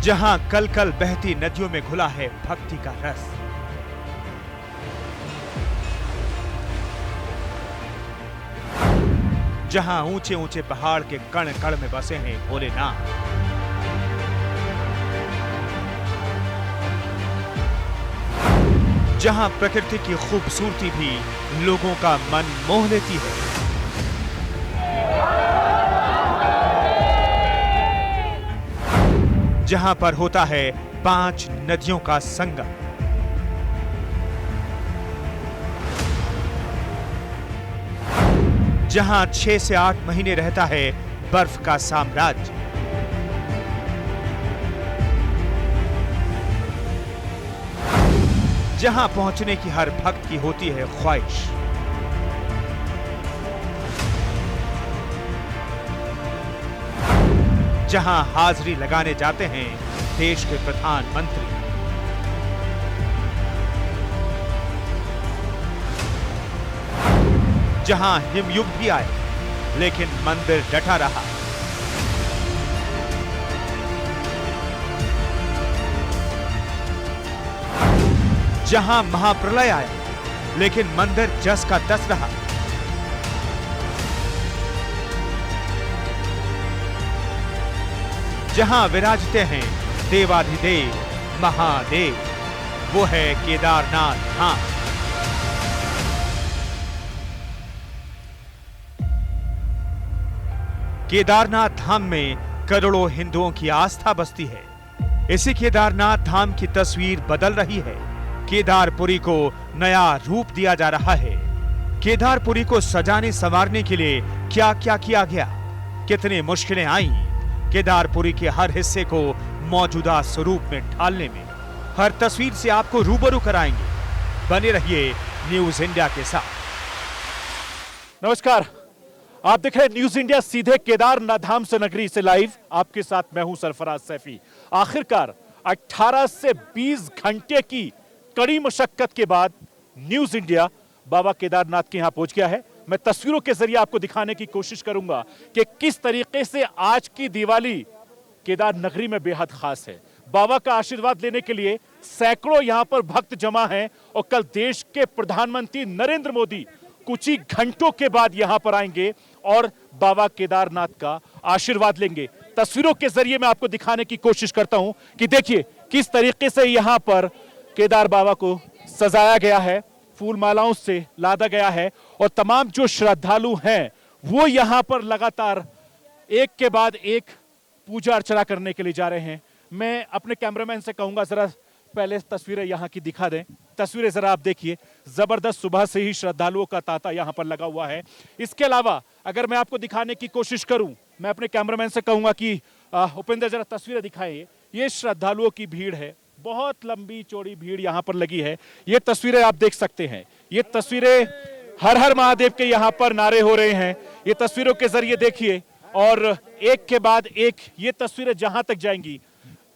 जहां कल कल बहती नदियों में घुला है भक्ति का रस, जहां ऊंचे ऊंचे पहाड़ के कण कण में बसे हैं भोलेनाथ, जहां प्रकृति की खूबसूरती भी लोगों का मन मोह लेती है, जहां पर होता है 5 नदियों का संगम, जहां 6 से 8 महीने रहता है बर्फ का साम्राज्य, जहां पहुंचने की हर भक्त की होती है ख्वाहिश, जहां हाजिरी लगाने जाते हैं देश के प्रधानमंत्री, जहां हिमयुग भी आए लेकिन मंदिर डटा रहा, जहां महाप्रलय आया लेकिन मंदिर जस का तस रहा, जहां विराजते हैं देवाधिदेव महादेव, वो है केदारनाथ धाम। केदारनाथ धाम में करोड़ों हिंदुओं की आस्था बसती है। इसी केदारनाथ धाम की तस्वीर बदल रही है। केदारपुरी को नया रूप दिया जा रहा है। केदारपुरी को सजाने संवारने के लिए क्या क्या किया गया, कितनी मुश्किलें आई केदारपुरी के हर हिस्से को मौजूदा स्वरूप में ढालने में, हर तस्वीर से आपको रूबरू कराएंगे। बने रहिए न्यूज इंडिया के साथ। नमस्कार, आप देख रहे हैं न्यूज इंडिया सीधे केदारनाथ धाम से नगरी से लाइव। आपके साथ मैं हूं सरफराज सैफी। आखिरकार 18 से 20 घंटे की कड़ी मशक्कत के बाद न्यूज इंडिया बाबा केदारनाथ के यहां पहुंच गया है। मैं तस्वीरों के जरिए आपको दिखाने की कोशिश करूंगा कि किस तरीके से आज की दिवाली केदार नगरी में बेहद खास है। बाबा का आशीर्वाद लेने के लिए सैकड़ों यहां पर भक्त जमा हैं और कल देश के प्रधानमंत्री नरेंद्र मोदी कुछ ही घंटों के बाद यहां पर आएंगे और बाबा केदारनाथ का आशीर्वाद लेंगे। तस्वीरों के जरिए मैं आपको दिखाने की कोशिश करता हूं कि देखिए किस तरीके से यहां पर केदार बाबा को सजाया गया है, फूल मालाओं से लादा गया है और तमाम जो श्रद्धालु हैं वो यहां पर लगातार एक के बाद एक पूजा अर्चना करने के लिए जा रहे हैं। मैं अपने कैमरामैन से कहूंगा जरा पहले तस्वीरें यहां की दिखा दें। तस्वीरें जरा आप देखिए, जबरदस्त सुबह से ही श्रद्धालुओं का तांता यहां पर लगा हुआ है। इसके अलावा अगर मैं आपको दिखाने की कोशिश करूं, मैं अपने कैमरामैन से कहूंगा कि उपेंद्र जरा तस्वीरें दिखाएं। ये श्रद्धालुओं की भीड़ है, बहुत लंबी चौड़ी भीड़ यहां पर लगी है। ये तस्वीरें आप देख सकते हैं। ये तस्वीरें हर हर महादेव के यहां पर नारे हो रहे हैं। ये तस्वीरों के जरिए देखिए और एक के बाद एक ये तस्वीरें जहां तक जाएंगी,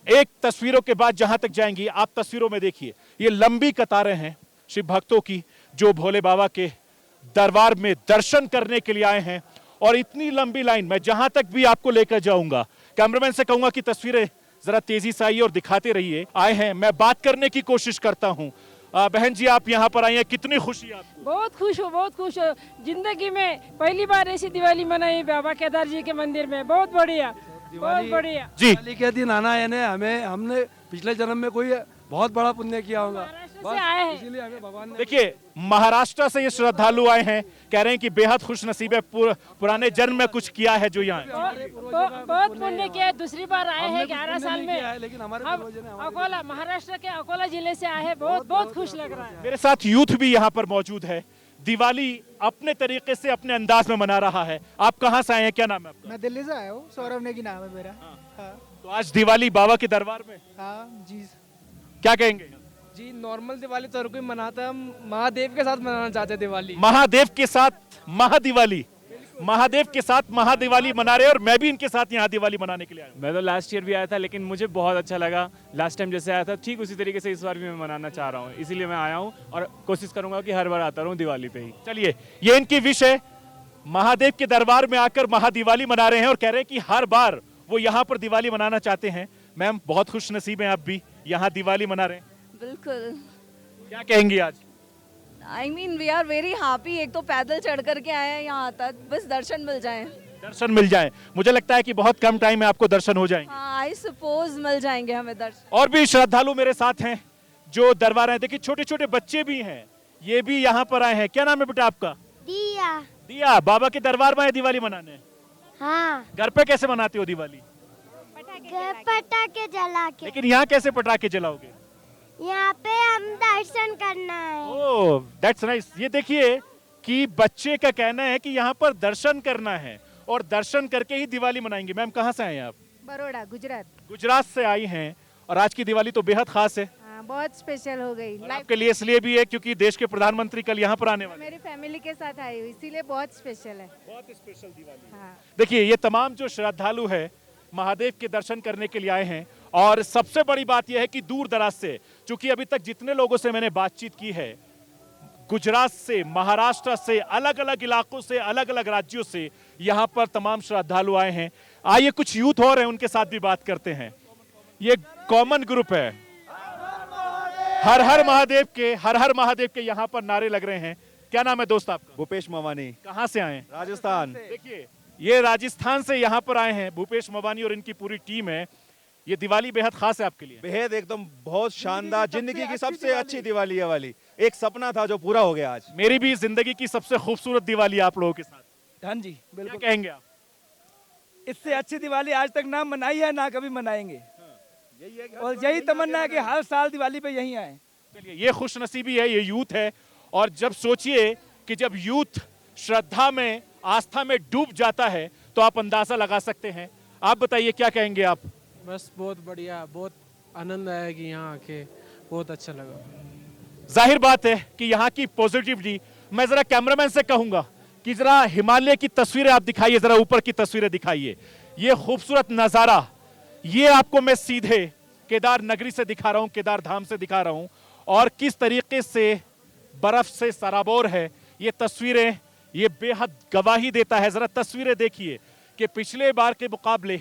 एक तस्वीरों के बाद जहां तक जाएंगी, आप तस्वीरों में देखिए ये लंबी कतारें हैं शिव भक्तों की जो भोले बाबा के दरबार में दर्शन करने के लिए आए हैं। और इतनी लंबी लाइन मैं जहां तक भी आपको लेकर जाऊंगा, कैमरामैन से कहूंगा कि तस्वीरें जरा तेजी से आइए और दिखाते रहिए। आए हैं, मैं बात करने की कोशिश करता हूं। बहन जी, आप यहाँ पर आई हैं, कितनी खुशी आपको? बहुत खुश हो, बहुत खुश हो। जिंदगी में पहली बार ऐसी दिवाली मनाई बाबा केदार जी के मंदिर में। बहुत बढ़िया, बहुत बढ़िया जी। दिवाली के दिन आना है, हमने पिछले जन्म में कोई बहुत बड़ा पुण्य किया होगा, महाराष्ट्र से आए हैं। इसीलिए हमें भगवान ने। देखिए महाराष्ट्र से ये श्रद्धालु आए हैं, कह रहे हैं कि बेहद खुश नसीब है, पुराने जन्म में कुछ किया है जो यहाँ बहुत पुण्य किया है। दूसरी बार आए हैं 11 साल में। लेकिन हमारे हम पूर्वजों ने हमारे अकोला, महाराष्ट्र के अकोला जिले से आए हैं। बहुत बहुत खुश लग रहा है। मेरे साथ यूथ भी यहाँ पर मौजूद है। दिवाली अपने तरीके से अपने अंदाज में मना रहा है। आप कहाँ से आए हैं, क्या नाम है आपका? मैं दिल्ली से आया हूँ, सौरभ नेगी नाम है मेरा। हाँ तो आज दिवाली बाबा के दरबार में हाँ जी क्या कहेंगे? जी नॉर्मल दिवाली तो हर कोई मनाता है, हम महादेव के साथ मनाना चाहते हैं दिवाली। महादेव के साथ महादिवाली, महादेव के साथ महादिवाली मना रहे हैं और मैं भी इनके साथ यहाँ दिवाली मनाने के लिए आया हूँ। मैं तो लास्ट ईयर भी आया था, लेकिन मुझे बहुत अच्छा लगा। लास्ट टाइम जैसे आया था ठीक उसी तरीके से इस बार भी मैं मनाना चाह रहा हूँ, इसीलिए मैं आया हूँ और कोशिश करूंगा कि हर बार आता रहूँ दिवाली पे ही। चलिए, ये इनकी विश है। महादेव के दरबार में आकर महादिवाली मना रहे हैं और कह रहे हैं कि हर बार वो यहाँ पर दिवाली मनाना चाहते हैं। मैम बहुत खुश नसीब हैं आप भी, यहाँ दिवाली मना रहे हैं, बिल्कुल। क्या कहेंगी आज? I mean we are very happy. एक तो पैदल चढ़ करके आए हैं यहाँ तक, बस दर्शन मिल जाए। दर्शन मिल जाए, मुझे लगता है कि बहुत कम टाइम में आपको दर्शन हो जाएंगे। हाँ, आई सपोज मिल जाएंगे हमें दर्शन। और भी श्रद्धालु मेरे साथ हैं जो दरबार हैं, देखिए छोटे छोटे बच्चे भी हैं, ये भी यहाँ पर आए हैं। क्या नाम है बेटा आपका? दिया। दिया। बाबा के दरबार में आए दिवाली मनाने? हाँ, घर पे कैसे मनाते हो दिवाली? पटाखे जला के। लेकिन यहाँ कैसे पटाखे जलाओगे? यहाँ पे हम दर्शन करना है। Oh that's nice. ये देखिए कि बच्चे का कहना है कि यहाँ पर दर्शन करना है और दर्शन करके ही दिवाली मनाएंगे। मैम कहाँ से आए हैं आप? बड़ोड़ा गुजरात। गुजरात से आई हैं और आज की दिवाली तो बेहद खास है। हाँ, बहुत स्पेशल हो गई। और आपके लिए इसलिए भी है क्योंकि देश के प्रधानमंत्री कल यहाँ पर आने वाले हैं। मेरी फैमिली के साथ आई हुई, इसीलिए बहुत स्पेशल है। बहुत स्पेशल दिवाली। हाँ। देखिए ये तमाम जो श्रद्धालु है महादेव के दर्शन करने के लिए आए हैं और सबसे बड़ी बात यह है कि दूर दराज से, चूंकि अभी तक जितने लोगों से मैंने बातचीत की है, गुजरात से, महाराष्ट्र से, अलग अलग इलाकों से, अलग अलग राज्यों से यहाँ पर तमाम श्रद्धालु आए हैं। आइए कुछ यूथ और हैं उनके साथ भी बात करते हैं। ये कॉमन ग्रुप है, हर हर महादेव के यहाँ पर नारे लग रहे हैं। क्या नाम है दोस्त आपका? भूपेश मवानी, कहाँ से आए हैं? राजस्थान। देखिए ये राजस्थान से यहाँ पर आए हैं भूपेश मवानी और इनकी पूरी टीम है। ये दिवाली बेहद खास है आपके लिए? बेहद एकदम बहुत शानदार, जिंदगी की सबसे अच्छी दिवाली है वाली। एक सपना था जो पूरा हो गया आज। मेरी भी जिंदगी की सबसे खूबसूरत दिवाली आप लोगों के साथ। हाँ जी, क्या बिल्कुल। कहेंगे आप? इससे अच्छी दिवाली आज तक ना मनाई है, ना कभी मनाएंगे। और यही तमन्ना है कि हर साल दिवाली पे यहीं आए। चलिए ये खुश नसीबी है, ये यूथ है। और जब सोचिए कि जब यूथ श्रद्धा में, आस्था में डूब जाता है तो आप अंदाजा लगा सकते हैं। आप बताइए क्या कहेंगे आप? बस बहुत बढ़िया, बहुत आनंद आया कि यहाँ आके बहुत अच्छा लगा। जाहिर बात है कि यहाँ की पॉजिटिविटी, मैं जरा कैमरामैन से कहूंगा कि जरा हिमालय की तस्वीरें आप दिखाइए, जरा ऊपर की तस्वीरें दिखाइए। ये खूबसूरत नजारा, ये आपको मैं सीधे केदार नगरी से दिखा रहा हूं, केदार धाम से दिखा रहा हूं, और किस तरीके से बर्फ से सराबोर है ये तस्वीरें, ये बेहद गवाही देता है। जरा तस्वीरें देखिए कि पिछले बार के मुकाबले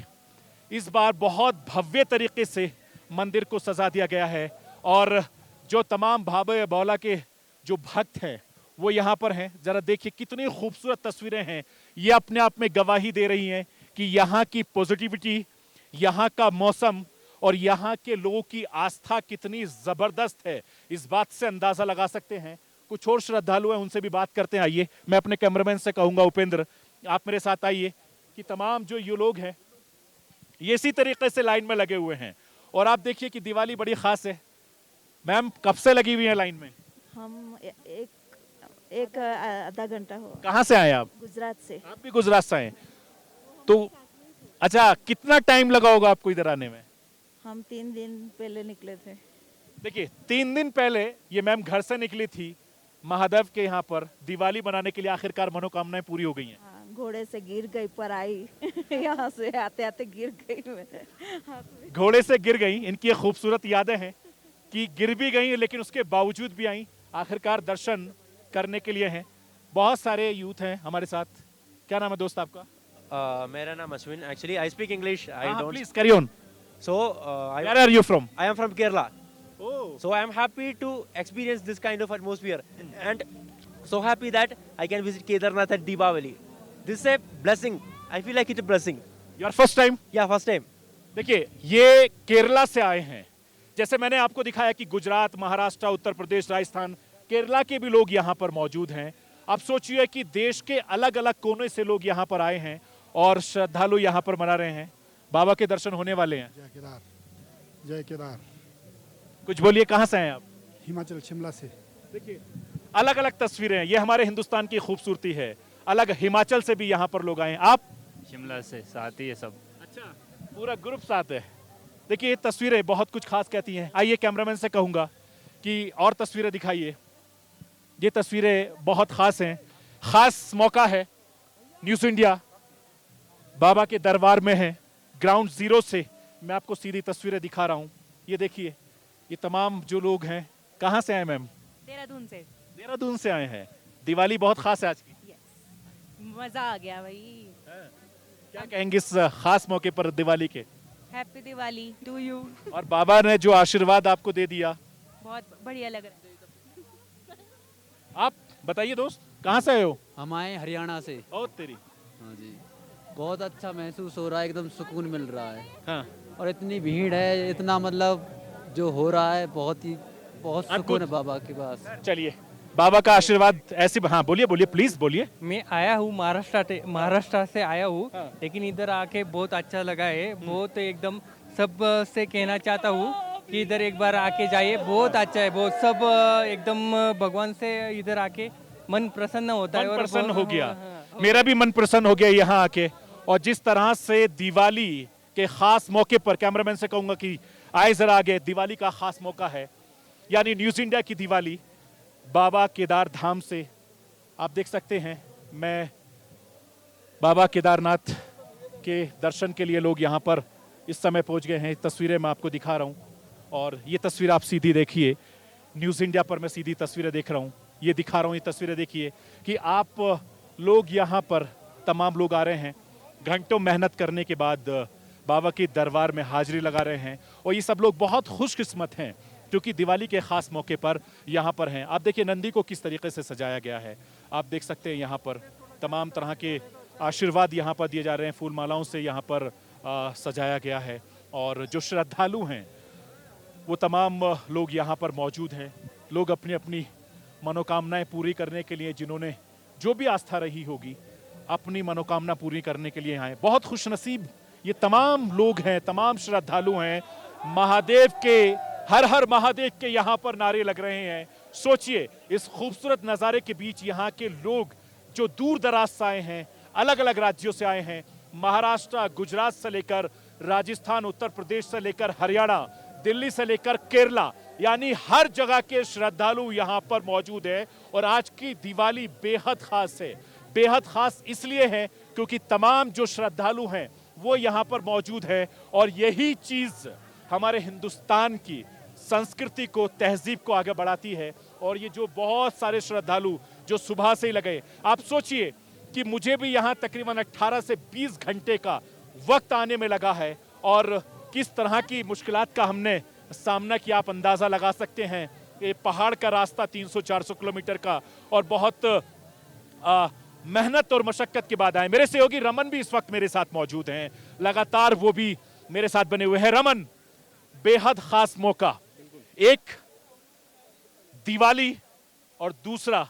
इस बार बहुत भव्य तरीके से मंदिर को सजा दिया गया है और जो तमाम भावे बौला के जो भक्त हैं वो यहाँ पर हैं। जरा देखिए कितनी खूबसूरत तस्वीरें हैं, ये अपने आप में गवाही दे रही हैं कि यहाँ की पॉजिटिविटी, यहाँ का मौसम और यहाँ के लोगों की आस्था कितनी जबरदस्त है। इस बात से अंदाजा लगा सकते हैं। कुछ और श्रद्धालु हैं, उनसे भी बात करते हैं। आइए, मैं अपने कैमरामैन से कहूंगा उपेंद्र आप मेरे साथ आइए कि तमाम जो ये लोग हैं ये इसी तरीके से लाइन में लगे हुए हैं और आप देखिए कि दिवाली बड़ी खास है। मैम कब से लगी हुई है लाइन में? हम एक आधा घंटा हो। कहाँ से आए आप? गुजरात से। आप भी गुजरात से आए? तो अच्छा, कितना टाइम लगा होगा आपको इधर आने में? हम 3 दिन पहले निकले थे। देखिए 3 दिन पहले ये मैम घर से निकली थी महादेव के यहाँ पर दिवाली मनाने के लिए। आखिरकार मनोकामनाएं पूरी हो गई हैं। हाँ, घोड़े से गिर गई पर आई यहाँ से आते आते गिर गई मैं। घोड़े से गिर गई, इनकी ये खूबसूरत यादें हैं कि गिर भी गई लेकिन उसके बावजूद भी आई, आखिरकार दर्शन करने के लिए हैं। बहुत सारे यूथ हैं हमारे साथ। क्या नाम है दोस्त आपका? मेरा नाम Ashwin. Actually I speak English. I don't. Please carry on. So Where are you from? I am from Kerala. Oh. So I am happy to experience this kind of atmosphere and so happy that I can visit Kedarnath at Deepavali. This is a blessing. I feel like it's a blessing. Your first time? Yeah, first time. देखिए ये केरला से आए हैं। जैसे मैंने आपको दिखाया कि गुजरात, महाराष्ट्र, उत्तर प्रदेश, राजस्थान, केरला के भी लोग यहाँ पर मौजूद हैं। अब सोचिए कि देश के अलग अलग कोने से लोग यहाँ पर आए हैं और श्रद्धालु यहाँ पर मना रहे हैं। बाबा के दर्शन होने वाले हैं। जय केदार, जय केदार। कुछ बोलिए, कहाँ से हैं आप? हिमाचल, शिमला से। देखिए अलग अलग तस्वीरें हैं, ये हमारे हिंदुस्तान की खूबसूरती है। अलग हिमाचल से भी यहाँ पर लोग आए हैं। आप? शिमला से, साथ ही है सब। अच्छा, पूरा ग्रुप साथ है। देखिए ये तस्वीरें बहुत कुछ खास कहती हैं। आइए कैमरामैन से कहूँगा कि और तस्वीरें दिखाइए। ये तस्वीरें बहुत खास हैं। खास मौका है, न्यूज़ इंडिया बाबा के दरबार में है। ग्राउंड जीरो से मैं आपको सीधी तस्वीरें दिखा रहा हूँ। ये देखिए, ये तमाम जो लोग हैं, कहाँ से आए मैम? देहरादून से। देहरादून से आए हैं। दिवाली बहुत खास है आज की। मजा आ गया भाई। क्या कहेंगे इस खास मौके पर दिवाली के? Happy Diwali to you. और बाबा ने जो आशीर्वाद आपको दे दिया, बहुत बढ़िया लग रहा है। आप बताइए दोस्त, कहाँ से आए हो? हम आए हरियाणा से। और तेरी। हाँ जी, बहुत अच्छा महसूस हो रहा है, एकदम सुकून मिल रहा है। हाँ। और इतनी भीड़ है, इतना मतलब जो हो रहा है, बहुत आपको- सुकून है बाबा के पास। चलिए, बाबा का आशीर्वाद ऐसे। हाँ बोलिए बोलिए, प्लीज बोलिए। मैं आया हूँ महाराष्ट्र से आया हूँ, लेकिन इधर आके बहुत अच्छा लगा है। बहुत एकदम सब से कहना चाहता हूँ कि इधर एक बार आके जाइए, बहुत अच्छा है। बहुत सब एकदम भगवान से इधर आके मन प्रसन्न होता है। मन और प्रसन्न हो गया। हाँ। मेरा भी मन प्रसन्न हो गया यहाँ आके। और जिस तरह से दिवाली के खास मौके पर, कैमरामैन से कहूंगा कि आए जरा आगे, दिवाली का खास मौका है, यानी न्यूज इंडिया की दिवाली बाबा केदार धाम से। आप देख सकते हैं, मैं बाबा केदारनाथ के दर्शन के लिए लोग यहाँ पर इस समय पहुंच गए हैं। तस्वीरें मैं आपको दिखा रहा हूँ, और ये तस्वीर आप सीधी देखिए, न्यूज इंडिया पर मैं सीधी तस्वीरें देख रहा हूँ, ये दिखा रहा हूँ। ये तस्वीरें देखिए कि आप लोग यहाँ पर तमाम लोग आ रहे हैं, घंटों मेहनत करने के बाद बाबा के दरबार में हाजिरी लगा रहे हैं। और ये सब लोग बहुत खुशकिस्मत हैं क्योंकि दिवाली के खास मौके पर यहाँ पर हैं। आप देखिए नंदी को किस तरीके से सजाया गया है, आप देख सकते हैं। यहाँ पर तमाम तरह के आशीर्वाद यहाँ पर दिए जा रहे हैं, फूल मालाओं से यहाँ पर सजाया गया है। और जो श्रद्धालु हैं वो तमाम लोग यहाँ पर मौजूद हैं। लोग अपनी अपनी मनोकामनाएं पूरी करने के लिए, जिन्होंने जो भी आस्था रही होगी, अपनी मनोकामना पूरी करने के लिए आए। बहुत खुशनसीब ये तमाम लोग हैं, तमाम श्रद्धालु हैं। महादेव के, हर हर महादेव के यहाँ पर नारे लग रहे हैं। सोचिए, इस खूबसूरत नज़ारे के बीच यहाँ के लोग जो दूर दराज से आए हैं, अलग अलग राज्यों से आए हैं, महाराष्ट्र, गुजरात से लेकर राजस्थान, उत्तर प्रदेश से लेकर हरियाणा, दिल्ली से लेकर केरला, यानी हर जगह के श्रद्धालु यहाँ पर मौजूद है। और आज की दिवाली बेहद खास है। बेहद खास इसलिए है क्योंकि तमाम जो श्रद्धालु हैं वो यहाँ पर मौजूद है। और यही चीज हमारे हिंदुस्तान की संस्कृति को, तहजीब को आगे बढ़ाती है। और ये जो बहुत सारे श्रद्धालु जो सुबह से ही लगे, आप सोचिए कि मुझे भी यहाँ तकरीबन 18 से 20 घंटे का वक्त आने में लगा है। और किस तरह की मुश्किलात का हमने सामना किया, आप अंदाजा लगा सकते हैं। ये पहाड़ का रास्ता 300-400 किलोमीटर का, और बहुत मेहनत और मशक्कत के बाद आए। मेरे सहयोगी रमन भी इस वक्त मेरे साथ मौजूद हैं, लगातार वो भी मेरे साथ बने हुए हैं। रमन, बेहद खास मौका, एक दिवाली और दूसरा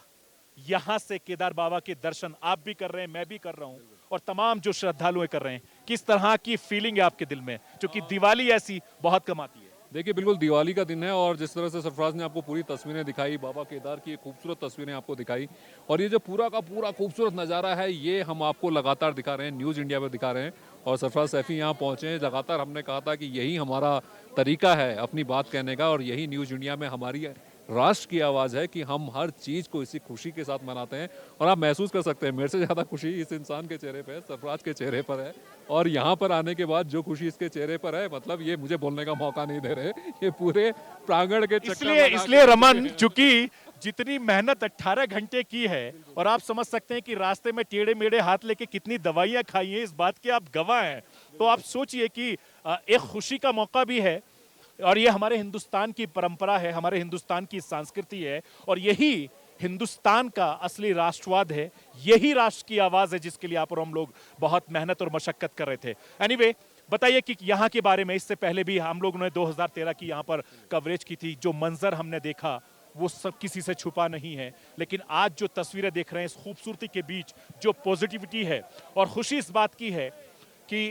यहां से केदार बाबा के दर्शन आप भी कर रहे हैं, मैं भी कर रहा हूं, और तमाम जो श्रद्धालु कर रहे हैं। किस तरह की फीलिंग है आपके दिल में, क्योंकि दिवाली ऐसी बहुत कम आती है? देखिए, बिल्कुल दिवाली का दिन है, और जिस तरह से सरफराज ने आपको पूरी तस्वीरें दिखाई, बाबा केदार की खूबसूरत तस्वीरें आपको दिखाई, और ये जो पूरा का पूरा खूबसूरत नज़ारा है, ये हम आपको लगातार दिखा रहे हैं, न्यूज़ इंडिया पर दिखा रहे हैं। और सरफराज सैफी यहाँ पहुँचे हैं, लगातार हमने कहा था कि यही हमारा तरीका है अपनी बात कहने का, और यही न्यूज़ इंडिया में हमारी राष्ट्र की आवाज़ है कि हम हर चीज़ को इसी खुशी के साथ मनाते हैं। और आप महसूस कर सकते हैं, मेरे से ज़्यादा खुशी इस इंसान के चेहरे पे है, सरफराज के चेहरे पर है। और यहाँ पर आने के बाद जो खुशी इसके चेहरे पर है, मतलब ये मुझे बोलने का मौका नहीं दे रहे, ये पूरे प्रांगण के इसलिए रमन, चूंकि जितनी मेहनत 18 घंटे की है, और आप समझ सकते हैं कि रास्ते में टेढ़े मेढ़े हाथ लेके कितनी दवाइयां खाई हैं, इस बात के आप गवाह हैं। तो आप सोचिए कि एक खुशी का मौका भी है, और ये हमारे हिंदुस्तान की परंपरा है, हमारे हिंदुस्तान की संस्कृति है, और यही हिंदुस्तान का असली राष्ट्रवाद है। यही राष्ट्र की आवाज है जिसके लिए आप और हम लोग बहुत मेहनत और मशक्कत कर रहे थे। एनीवे, बताइए कि यहाँ के बारे में। इससे पहले भी हम लोगों ने 2013 की यहाँ पर कवरेज की थी। जो मंजर हमने देखा वो सब किसी से छुपा नहीं है, लेकिन आज जो तस्वीरें देख रहे हैं, इस खूबसूरती के बीच जो पॉजिटिविटी है, और खुशी इस बात की है कि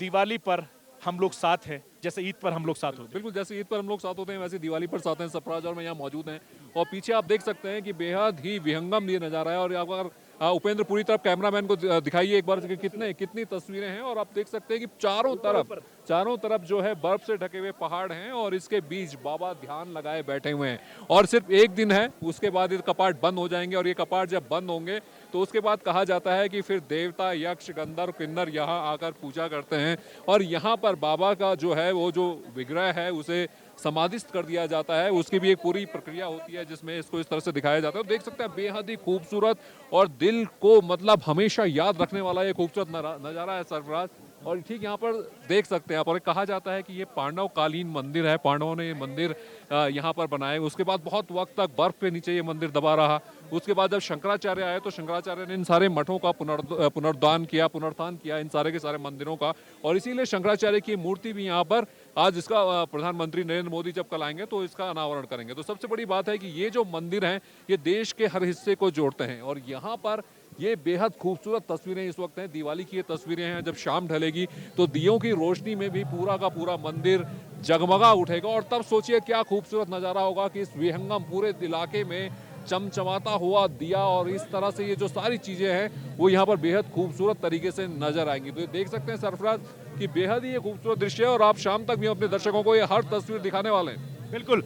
दिवाली पर हम लोग साथ हैं, जैसे ईद पर हम लोग साथ होते हैं। बिल्कुल, जैसे ईद पर हम लोग साथ होते हैं, वैसे दिवाली पर साथ हैं। सरफराज और मैं यहाँ मौजूद हैं, और पीछे आप देख सकते हैं कि बेहद ही विहंगम ये नज़ारा है। और अगर उपेंद्र पूरी तरफ कैमरामैन को दिखाइए एक बार कि कितनी तस्वीरें हैं, और आप देख सकते हैं कि चारों तरफ जो है बर्फ से ढके हुए पहाड़ हैं, और इसके बीच बाबा ध्यान लगाए बैठे हुए हैं। और सिर्फ एक दिन है, उसके बाद ये कपाट बंद हो जाएंगे, और ये कपाट जब बंद होंगे तो उसके बाद कहा जाता है कि फिर देवता, यक्ष, गंधर्व, किन्नर यहाँ आकर पूजा करते हैं, और यहाँ पर बाबा का जो है वो जो विग्रह है उसे समाधिस्थ कर दिया जाता है। उसकी भी एक पूरी प्रक्रिया होती है जिसमें इसको इस तरह से दिखाया जाता है। देख सकते हैं बेहद ही खूबसूरत और दिल को मतलब हमेशा याद रखने वाला ये खूबसूरत नज़ारा है सरफराज। और ठीक यहाँ पर देख सकते हैं आप, और कहा जाता है कि ये पांडव कालीन मंदिर है, पांडवों ने ये मंदिर यहाँ पर बनाए। उसके बाद बहुत वक्त तक बर्फ के नीचे ये मंदिर दबा रहा। उसके बाद जब शंकराचार्य आए तो शंकराचार्य ने इन सारे मठों का पुनरुद्धान किया इन सारे के सारे मंदिरों का, और इसीलिए शंकराचार्य की मूर्ति भी यहाँ पर आज इसका प्रधानमंत्री नरेंद्र मोदी जब कल आएंगे तो इसका अनावरण करेंगे। तो सबसे बड़ी बात है कि ये जो मंदिर हैं ये देश के हर हिस्से को जोड़ते हैं, और यहाँ पर ये बेहद खूबसूरत तस्वीरें इस वक्त हैं। दिवाली की ये तस्वीरें हैं, जब शाम ढलेगी तो दियों की रोशनी में भी पूरा का पूरा मंदिर जगमगा उठेगा, और तब सोचिए क्या खूबसूरत नज़ारा होगा कि इस विहंगम पूरे इलाके में चमचमाता हुआ दिया, और इस तरह से ये जो सारी चीज़ें हैं वो यहाँ पर बेहद खूबसूरत तरीके से नजर आएंगी। तो ये देख सकते हैं सरफराज कि बेहद ही ये खूबसूरत दृश्य है, और आप शाम तक भी अपने दर्शकों को ये हर तस्वीर दिखाने वाले हैं। बिल्कुल,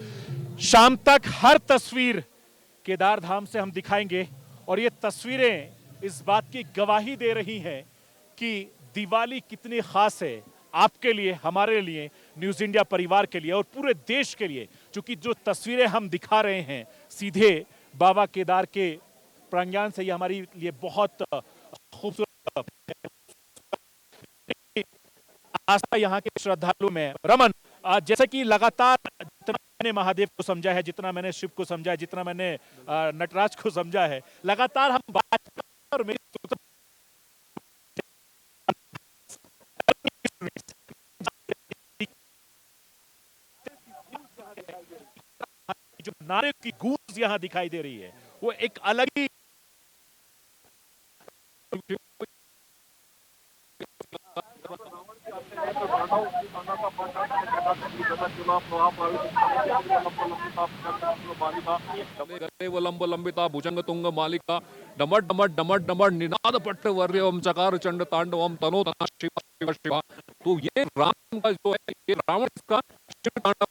शाम तक हर तस्वीर केदार धाम से हम दिखाएंगे, और ये तस्वीरें इस बात की गवाही दे रही हैं कि दिवाली कितनी खास है आपके लिए, हमारे लिए, न्यूज़ इंडिया परिवार के लिए और पूरे देश के लिए। क्योंकि जो तस्वीरें हम दिखा रहे हैं सीधे बाबा केदार के प्रांगण से, ये हमारे लिए बहुत खूबसूरत आस्था यहाँ के श्रद्धालु में। रमन, जैसे कि लगातार जितना मैंने महादेव को समझा है, जितना मैंने शिव को समझा है, जितना मैंने नटराज को समझा है, लगातार हम बात और मेरी जो नारे की गूंज यहाँ दिखाई दे रही है वो एक अलग ही लंब लंबिता भुजंग तुंग मालिका डमट डमट डमट डमट निनाद पट्ट वर्यम चकार चंड तांडवम तनो तना शिव शिव शिवा। तो ये राम का जो है, ये रावण का शिव तांडव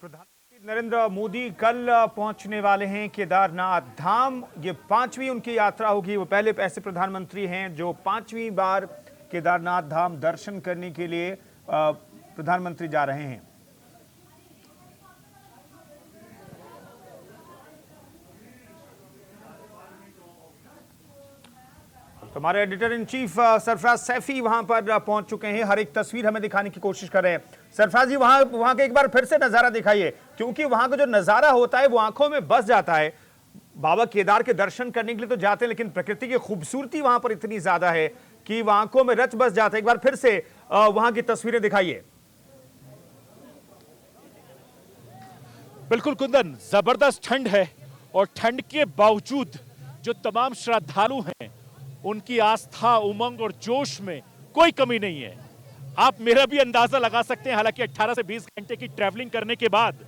प्रधानमंत्री नरेंद्र मोदी कल पहुंचने वाले हैं केदारनाथ धाम। ये 5वीं उनकी यात्रा होगी। वो पहले ऐसे प्रधानमंत्री हैं जो 5वीं बार केदारनाथ धाम दर्शन करने के लिए प्रधानमंत्री जा रहे हैं। तो हमारे editor in chief Sarfaraz Saifi वहां पर पहुंच चुके हैं, हर एक तस्वीर हमें दिखाने की कोशिश कर रहे हैं। सरफराज जी, वहां के एक बार फिर से नजारा दिखाइए, क्योंकि वहां का जो नजारा होता है वो आंखों में बस जाता है। बाबा केदार के दर्शन करने के लिए तो जाते हैं, लेकिन प्रकृति की खूबसूरती वहां पर इतनी ज्यादा है कि वह आंखों में रच बस जाता है। एक बार फिर से वहां की तस्वीरें दिखाइए। बिल्कुल कुंदन, जबरदस्त ठंड है, और ठंड के बावजूद जो तमाम श्रद्धालु हैं उनकी आस्था, उमंग और जोश में कोई कमी नहीं है। आप मेरा भी अंदाजा लगा सकते हैं। हालांकि 18 से 20 घंटे की ट्रैवलिंग करने के बाद,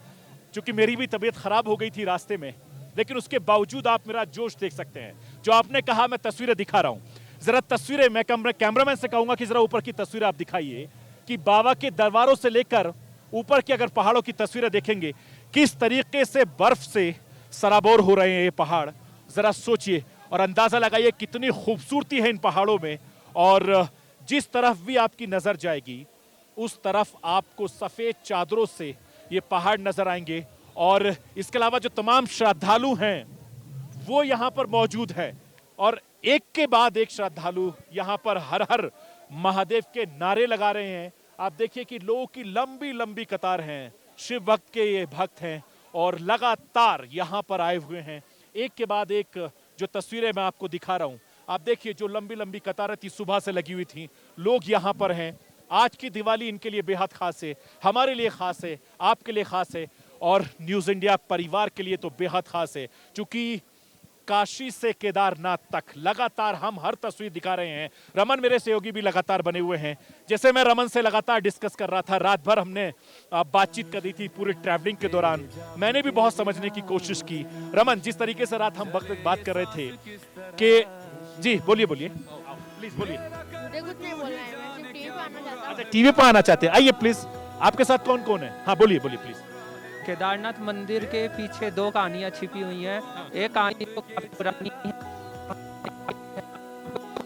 चूंकि मेरी भी तबीयत खराब हो गई थी रास्ते में, लेकिन उसके बावजूद आप मेरा जोश देख सकते हैं। जो आपने कहा, मैं तस्वीरें दिखा रहा हूं। जरा तस्वीरें, मैं कैमरामैन से कहूंगा कि जरा ऊपर की तस्वीरें आप दिखाइए, कि बाबा के दरबारों से लेकर ऊपर की अगर पहाड़ों की तस्वीरें देखेंगे, किस तरीके से बर्फ से सराबोर हो रहे हैं ये पहाड़। जरा सोचिए और अंदाजा लगाइए कितनी खूबसूरती है इन पहाड़ों में। और जिस तरफ भी आपकी नजर जाएगी उस तरफ आपको सफेद चादरों से ये पहाड़ नजर आएंगे। और इसके अलावा जो तमाम श्रद्धालु हैं वो यहाँ पर मौजूद है, और एक के बाद एक श्रद्धालु यहाँ पर हर हर महादेव के नारे लगा रहे हैं। आप देखिए कि लोगों की लंबी लंबी कतार हैं, शिव भक्त के ये भक्त हैं, और लगातार यहाँ पर आए हुए हैं। एक के बाद एक जो तस्वीरें मैं आपको दिखा रहा हूं, आप देखिए जो लंबी लंबी कतारें थी, सुबह से लगी हुई थी, लोग यहां पर हैं। आज की दिवाली इनके लिए बेहद खास है, हमारे लिए खास है, आपके लिए खास है, और न्यूज़ इंडिया परिवार के लिए तो बेहद खास है। क्योंकि काशी से केदारनाथ तक लगातार हम हर तस्वीर दिखा रहे हैं। रमन मेरे सहयोगी भी लगातार बने हुए हैं। जैसे मैं रमन से लगातार डिस्कस कर रहा था, रात भर हमने बातचीत करी थी पूरी ट्रैवलिंग के दौरान। मैंने भी बहुत समझने की कोशिश की। रमन, जिस तरीके से रात हम वक्त बात कर रहे थे कि जी बोलिए प्लीज बोलिए। मुझे कुछ नहीं बोलना है, मैं सिर्फ टीवी पे आना चाहता हूँ। अच्छा, टीवी पर आना चाहते हैं, आइए प्लीज। आपके साथ कौन कौन है? हाँ बोलिए प्लीज। केदारनाथ मंदिर के पीछे 2 कहानियां छिपी हुई हैं। एक कहानी तो काफी पुरानी है,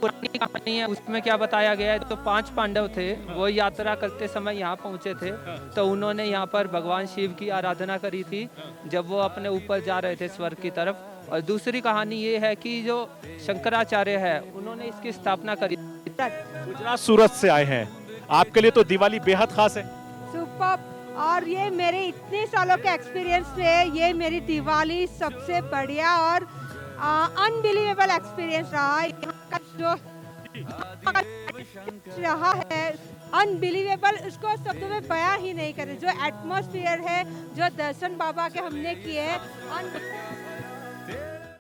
पुरानी कहानी है, उसमें क्या बताया गया है, तो 5 पांडव थे, वो यात्रा करते समय यहाँ पहुँचे थे, तो उन्होंने यहाँ पर भगवान शिव की आराधना करी थी जब वो अपने ऊपर जा रहे थे स्वर्ग की तरफ। और दूसरी कहानी ये है कि जो शंकराचार्य है उन्होंने इसकी स्थापना करी। गुजरात सूरत से आए हैं, आपके लिए तो दिवाली बेहद खास है। सुपर, और ये मेरे इतने सालों के एक्सपीरियंस में ये मेरी दिवाली सबसे बढ़िया और अनबिलीवेबल एक्सपीरियंस रहा। यहाँ का जो रहा है अनबिलीवेबल, उसको शब्दों में बयां ही नहीं करें। जो एटमॉस्फेयर है, जो दर्शन बाबा के हमने किए हैं,